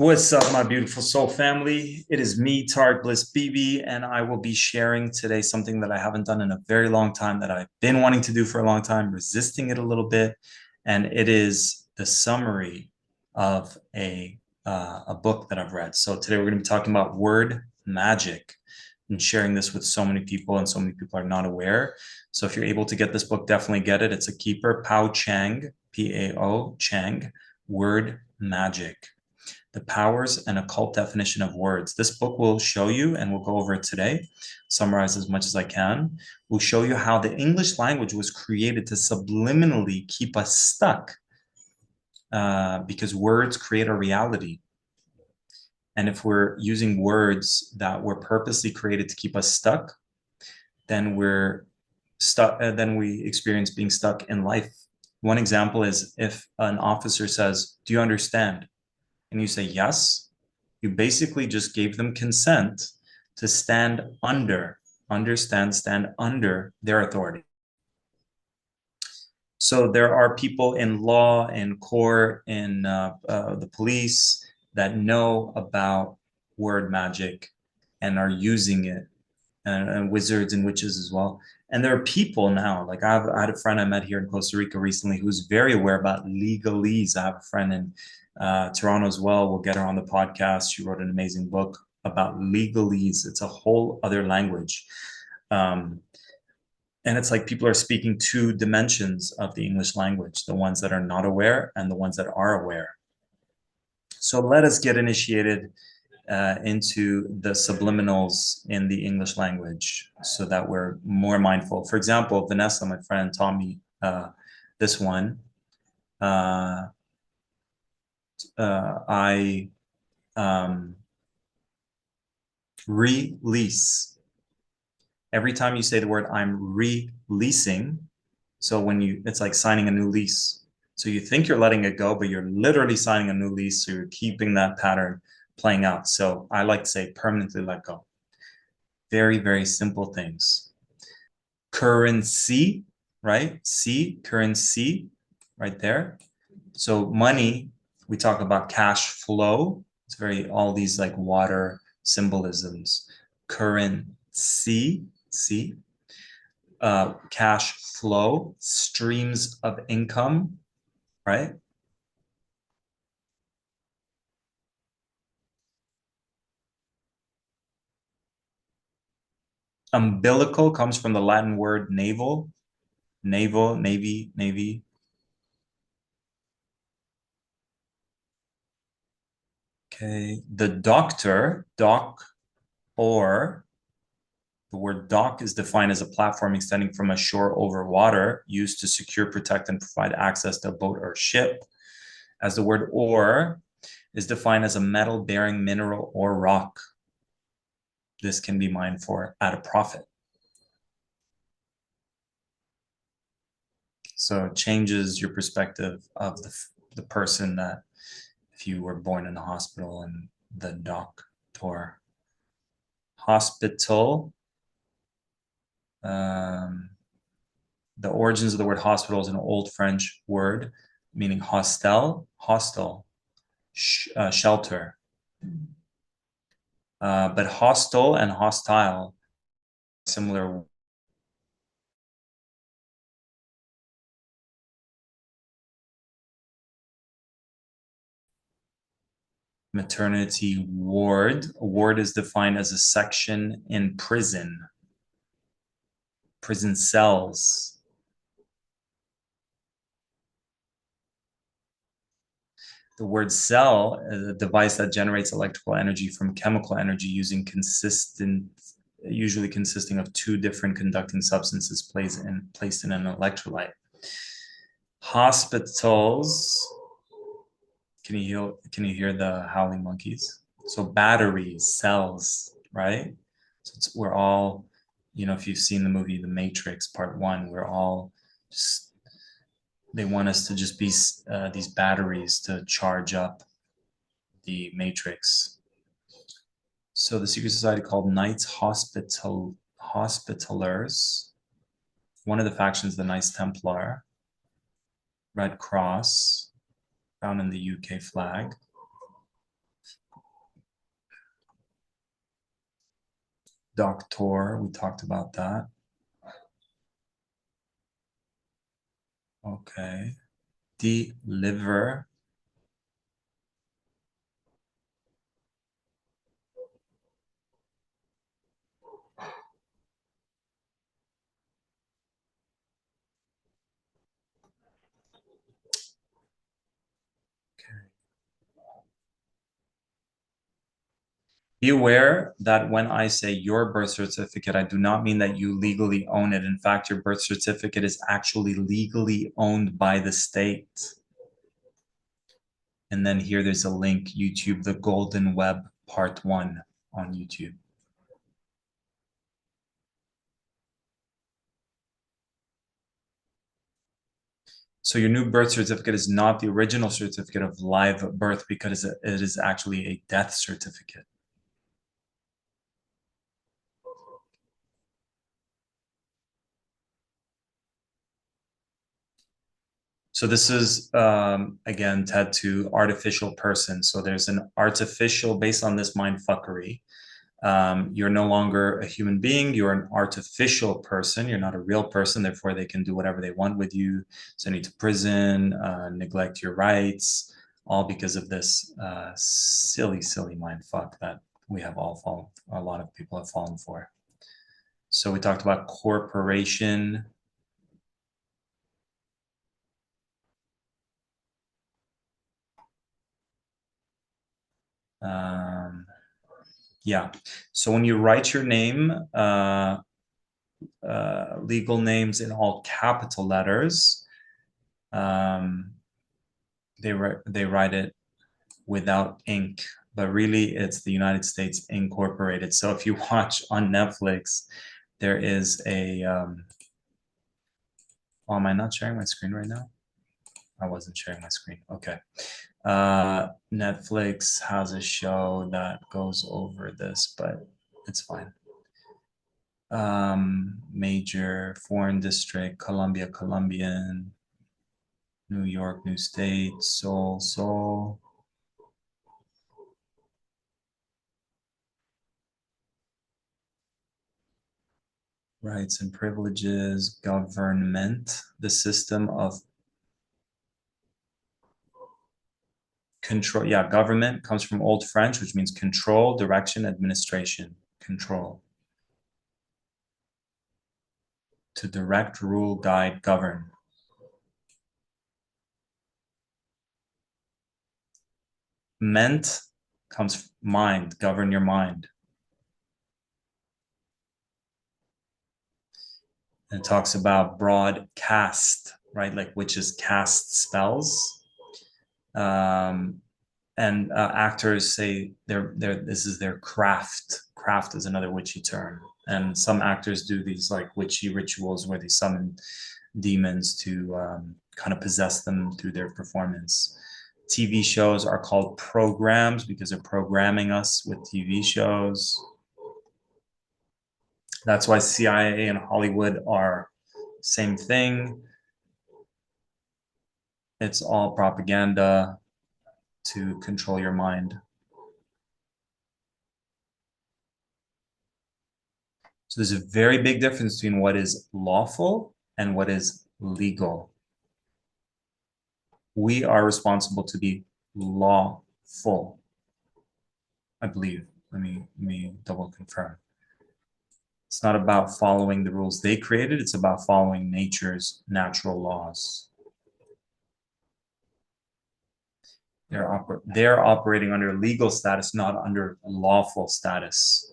What's up, my beautiful soul family? It is me, Tariq Bliss BB, and I will be sharing today something that I haven't done in a very long time, that I've been wanting to do for a long time, resisting it a little bit, and it is the summary of a book that I've read. So today we're going to be talking about word magic and sharing this with so many people, and so many people are not aware. So if you're able to get this book, definitely get it. It's a keeper, Pao Chang, Pao Chang, Word Magic. The Powers and Occult Definition of Words. This book will show you, and we'll go over it today, summarize as much as I can. We'll show you how the English language was created to subliminally keep us stuck, because words create a reality. And if we're using words that were purposely created to keep us stuck, then we're stuck. Then we experience being stuck in life. One example is if an officer says, "Do you understand?" and you say yes, you basically just gave them consent to stand under, stand under their authority. So there are people in law, in court, in the police that know about word magic and are using it, and wizards and witches as well. And there are people now, like I had a friend I met here in Costa Rica recently who's very aware about legalese. I have a friend in Toronto as well. We'll get her on the podcast. She wrote an amazing book about legalese. It's a whole other language. And it's like people are speaking two dimensions of the English language, the ones that are not aware and the ones that are aware. So let us get initiated into the subliminals in the English language so that we're more mindful. For example, Vanessa, my friend, taught me this one. I release. Every time you say the word I'm releasing, so when it's like signing a new lease. So you think you're letting it go, but you're literally signing a new lease. So you're keeping that pattern playing out. So I like to say permanently let go. Very, very simple things. Currency, right? C, currency, right there. So money, we talk about cash flow. It's very, all these like water symbolisms. Currency, C. Cash flow, streams of income, right? Umbilical comes from the Latin word navel, naval, navy, navy. Okay, the doctor, dock, or the word dock is defined as a platform extending from a shore over water used to secure, protect, and provide access to a boat or ship. As the word ore is defined as a metal bearing mineral or rock. This can be mined for at a profit. So it changes your perspective of the person that if you were born in a hospital and the doctor. Hospital. The origins of the word hospital is an old French word meaning hostel, shelter. But hostel and hostile, similar. Maternity ward. A ward is defined as a section in prison. Prison cells. The word cell is a device that generates electrical energy from chemical energy using usually consisting of two different conducting substances placed in an electrolyte. Hospitals. Can you hear the howling monkeys? So batteries, cells, right? So we're all, if you've seen the movie The Matrix Part 1, we're all just, they want us to just be these batteries to charge up the Matrix. So the secret society called Knights Hospitallers. One of the factions, the Knights Templar. Red Cross, found in the UK flag. Doctor, we talked about that. Okay. Deliver. Okay. Be aware that when I say your birth certificate, I do not mean that you legally own it. In fact, your birth certificate is actually legally owned by the state. And then here there's a link, YouTube, The Golden Web Part 1 on YouTube. So your new birth certificate is not the original certificate of live birth because it is actually a death certificate. So this is, again, Ted, to artificial person. So there's an artificial, based on this mind fuckery. You're no longer a human being. You're an artificial person. You're not a real person. Therefore, they can do whatever they want with you, send you to prison, neglect your rights, all because of this silly, silly mind fuck that we have all fallen. A lot of people have fallen for. So we talked about corporation. Um, yeah. So when you write your name, legal names in all capital letters, um, they write it without ink, but really it's the United States Incorporated. So if you watch on Netflix, there is a. Oh, am I not sharing my screen right now? I wasn't sharing my screen. Okay. Netflix has a show that goes over this, but it's fine. Major, foreign district, Columbia, Colombian, New York, new state, Seoul, Seoul. Rights and privileges, government, the system of control. Yeah, government comes from Old French, which means control, direction, administration, control. To direct, rule, guide, govern. Ment comes mind, govern your mind. And it talks about broadcast, right? Like witches cast spells. Um, and actors say this is their craft. Craft is another witchy term. And some actors do these like witchy rituals where they summon demons to kind of possess them through their performance. TV shows are called programs because they're programming us with TV shows. That's why CIA and Hollywood are same thing. It's all propaganda to control your mind. So there's a very big difference between what is lawful and what is legal. We are responsible to be lawful, I believe. Let me double confirm. It's not about following the rules they created, it's about following nature's natural laws. They're operating under legal status, not under lawful status.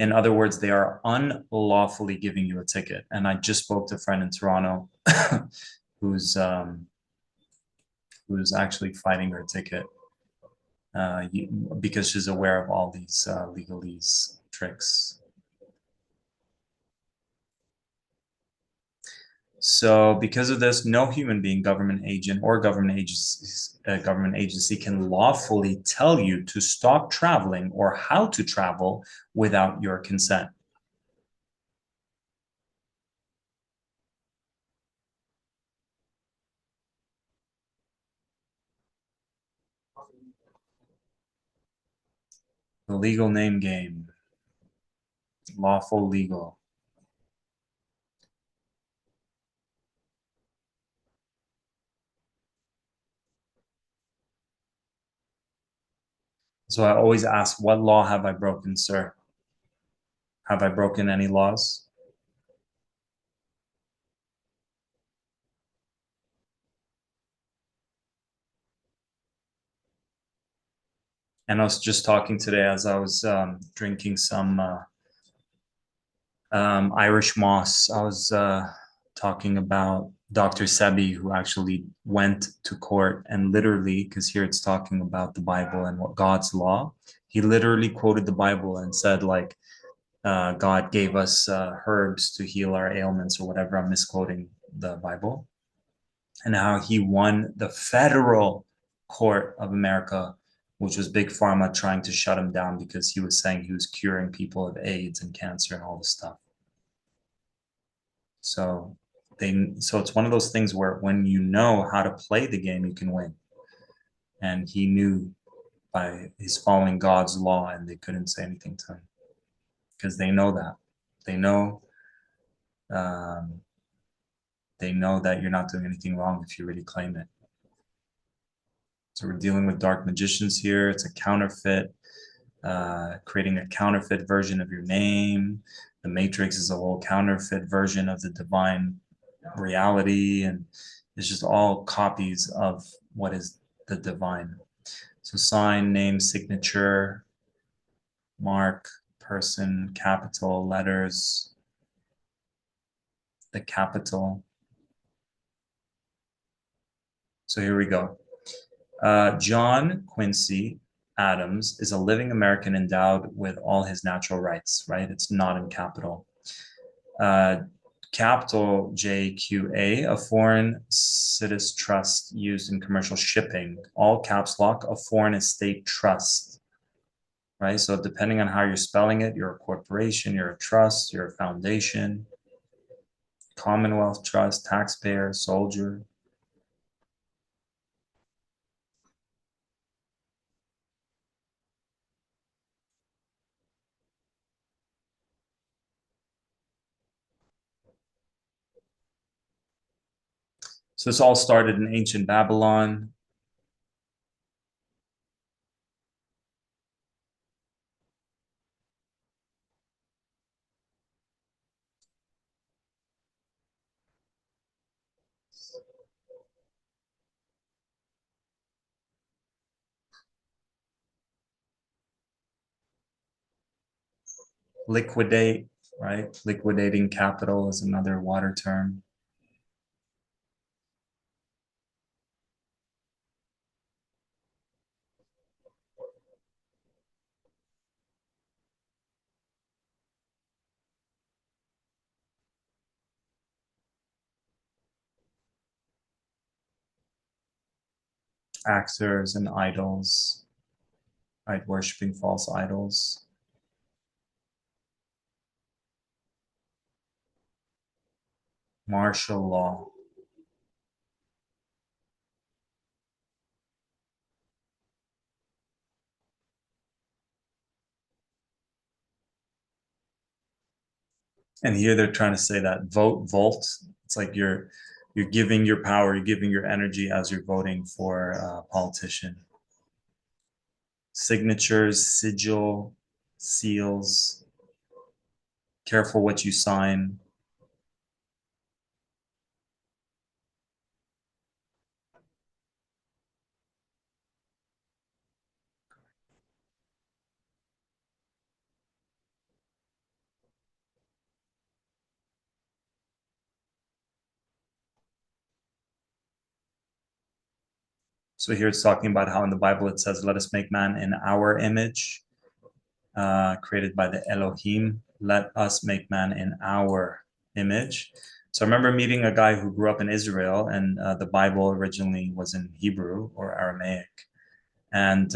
In other words, they are unlawfully giving you a ticket. And I just spoke to a friend in Toronto who's who's actually fighting her ticket because she's aware of all these legalese tricks. So, because of this, no human being, government agent, or government agency can lawfully tell you to stop traveling or how to travel without your consent. The legal name game. Lawful, legal. So I always ask, what law have I broken, sir? Have I broken any laws? And I was just talking today as I was drinking some Irish moss. I was talking about Dr. Sebi, who actually went to court and literally, because here it's talking about the Bible and what God's law, he literally quoted the Bible and said, like, God gave us herbs to heal our ailments or whatever. I'm misquoting the Bible. And how he won the federal court of America, which was Big Pharma trying to shut him down because he was saying he was curing people of AIDS and cancer and all this stuff. So so it's one of those things where when you know how to play the game, you can win. And he knew by his following God's law, and they couldn't say anything to him because they know that. They know um, they know that you're not doing anything wrong if you really claim it. So we're dealing with dark magicians here. It's a counterfeit, creating a counterfeit version of your name. The Matrix is a whole counterfeit version of the divine reality, and it's just all copies of what is the divine. So sign, name, signature, mark, person, capital, letters, the capital. So here we go. John Quincy Adams is a living American endowed with all his natural rights, right? It's not in capital. Uh, capital JQA, a foreign citizen trust used in commercial shipping. All caps lock, a foreign estate trust, right? So depending on how you're spelling it, you're a corporation, you're a trust, you're a foundation, Commonwealth trust, taxpayer, soldier. So this all started in ancient Babylon. Liquidate, right? Liquidating capital is another water term. Actors and idols, right? Worshipping false idols. Martial law. And here they're trying to say that volt. It's like you're giving your power, you're giving your energy as you're voting for a politician. Signatures, sigil, seals. Careful what you sign. So here it's talking about how in the Bible it says, "Let us make man in our image, created by the Elohim. Let us make man in our image." So I remember meeting a guy who grew up in Israel, and the Bible originally was in Hebrew or Aramaic, and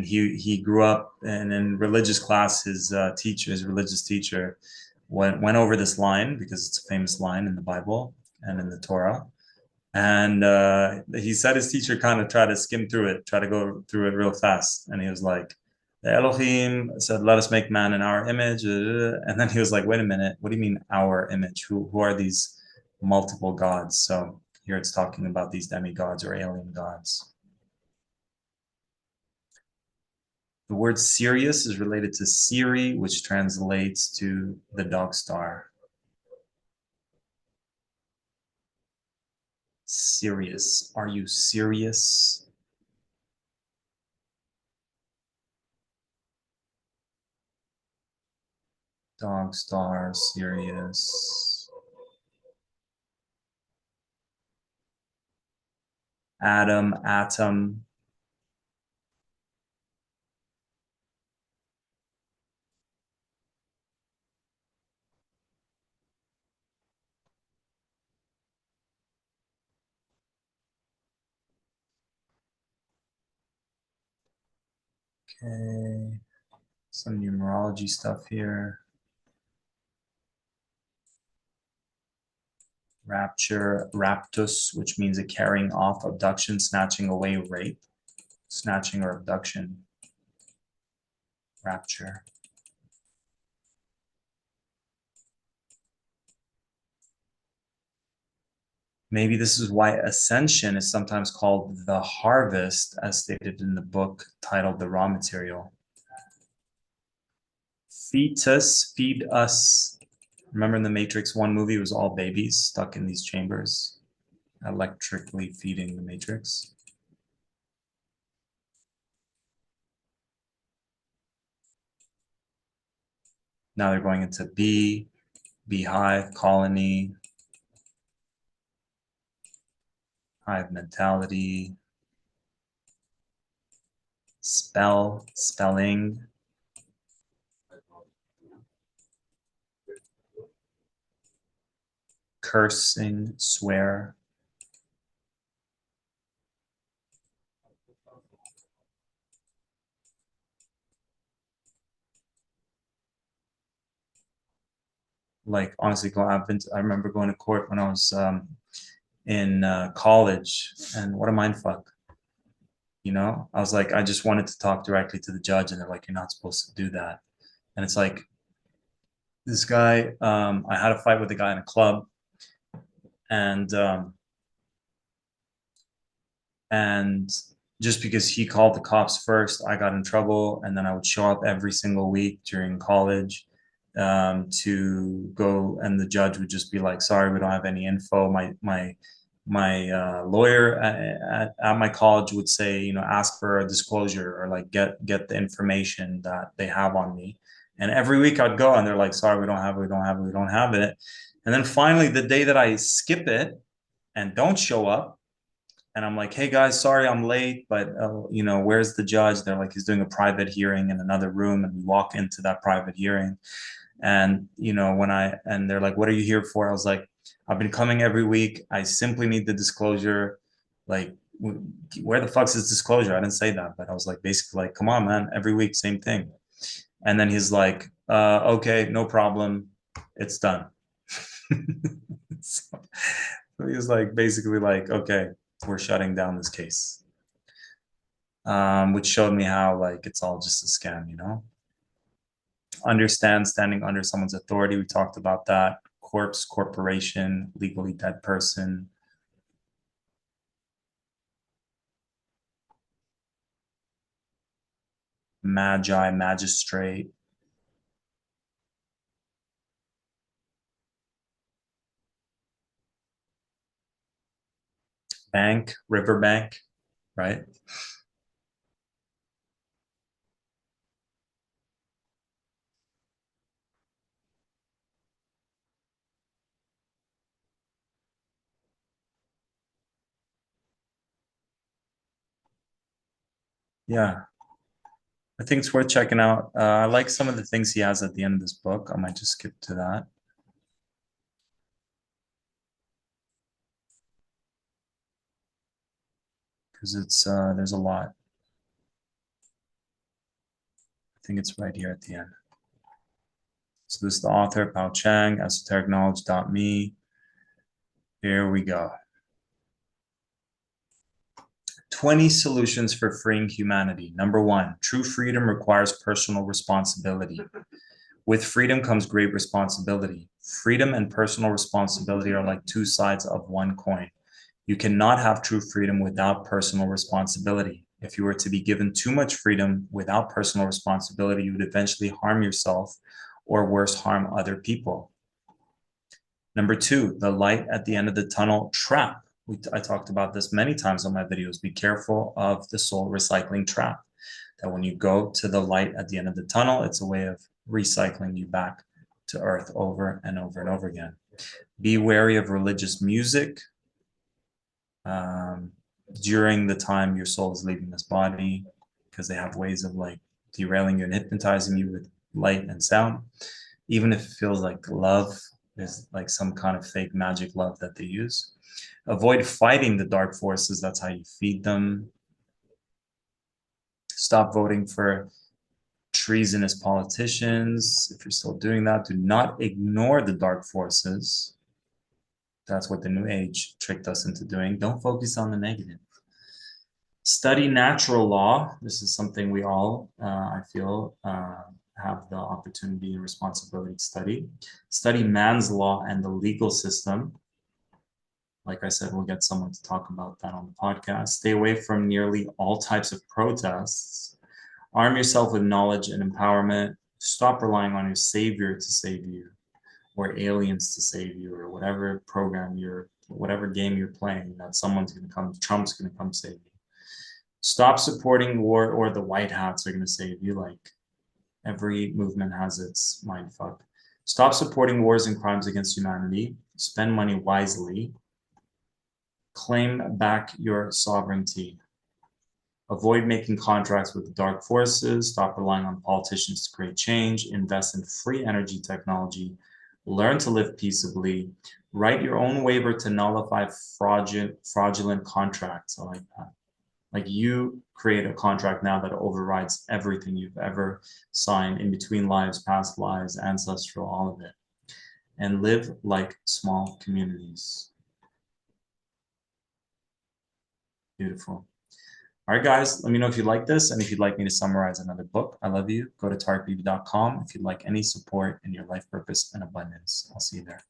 he grew up and in religious class. His teacher, his religious teacher, went over this line because it's a famous line in the Bible and in the Torah. And he said his teacher kind of tried to skim through it, try to go through it real fast, and he was like, The Elohim said, "Let us make man in our image," and then he was like, "Wait a minute, what do you mean our image? Who are these multiple gods?" So here it's talking about these demigods or alien gods. The word Sirius is related to Siri, which translates to the dog star. Sirius. Are you serious? Dog star, Sirius. Atom, atom. Okay. Some numerology stuff here. Rapture, raptus, which means a carrying off, abduction, snatching away, rape, snatching or abduction, rapture. Maybe this is why ascension is sometimes called the harvest, as stated in the book titled The Raw Material. Fetus, feed us. Remember in the Matrix 1 movie, it was all babies stuck in these chambers, electrically feeding the Matrix. Now they're going into bee, beehive, colony, hive mentality, spell, spelling, cursing, swear. Like honestly, I remember going to court when I was in college, and what a mind fuck. I was like, I just wanted to talk directly to the judge, and they're like, you're not supposed to do that. And it's like this guy, I had a fight with a guy in a club, and and just because he called the cops first, I got in trouble, and then I would show up every single week during college to go, and the judge would just be like, "Sorry, we don't have any info." My lawyer at my college would say, ask for a disclosure or like get the information that they have on me. And every week I'd go, and they're like, "Sorry, we don't have it, we don't have it, we don't have it." And then finally, the day that I skip it and don't show up, and I'm like, "Hey guys, sorry I'm late, but where's the judge?" They're like, "He's doing a private hearing in another room," and we walk into that private hearing, and they're like, "What are you here for?" I was like, "I've been coming every week. I simply need the disclosure. Like, where the fuck's this disclosure?" I didn't say that, but I was like, basically, like, "Come on, man, every week, same thing." And then he's like, "Okay, no problem, it's done." so, so he was like, basically, like, "Okay, we're shutting down this case," which showed me how like it's all just a scam. Understand standing under someone's authority. We talked about that. Corpse, corporation, legally dead person. Magi, magistrate. Bank, riverbank, right? Yeah, I think it's worth checking out. I like some of the things he has at the end of this book. I might just skip to that because it's there's a lot. I think it's right here at the end. So this is the author, Pao Chang, esotericknowledge.me. Here we go. 20 solutions for freeing humanity. Number one, true freedom requires personal responsibility. With freedom comes great responsibility. Freedom and personal responsibility are like two sides of one coin. You cannot have true freedom without personal responsibility. If you were to be given too much freedom without personal responsibility, you would eventually harm yourself or worse, harm other people. Number two, the light at the end of the tunnel trap. I talked about this many times on my videos. Be careful of the soul recycling trap. That when you go to the light at the end of the tunnel, it's a way of recycling you back to earth over and over and over again. Be wary of religious music during the time your soul is leaving this body, because they have ways of like derailing you and hypnotizing you with light and sound. Even if it feels like love, there's like some kind of fake magic love that they use. Avoid fighting the dark forces. That's how you feed them. Stop voting for treasonous politicians. If you're still doing that, do not ignore the dark forces. That's what the New Age tricked us into doing. Don't focus on the negative. Study natural law. This is something we all, I feel, have the opportunity and responsibility to study. Study man's law and the legal system. Like I said, we'll get someone to talk about that on the podcast. Stay away from nearly all types of protests. Arm yourself with knowledge and empowerment. Stop relying on your savior to save you, or aliens to save you, or whatever program whatever game you're playing, that someone's going to come, Trump's going to come save you. Stop supporting war, or the white hats are going to save you. Like, every movement has its mind fuck. Stop supporting wars and crimes against humanity. Spend money wisely. Claim back your sovereignty. Avoid making contracts with the dark forces. Stop relying on politicians to create change. Invest in free energy technology. Learn to live peaceably. Write your own waiver to nullify fraudulent contracts. I like that. Like, you create a contract now that overrides everything you've ever signed in between lives, past lives, ancestral, all of it. And live like small communities. Beautiful. All right, guys, let me know if you like this and if you'd like me to summarize another book. I love you. Go to tarkbb.com if you'd like any support in your life purpose and abundance. I'll see you there.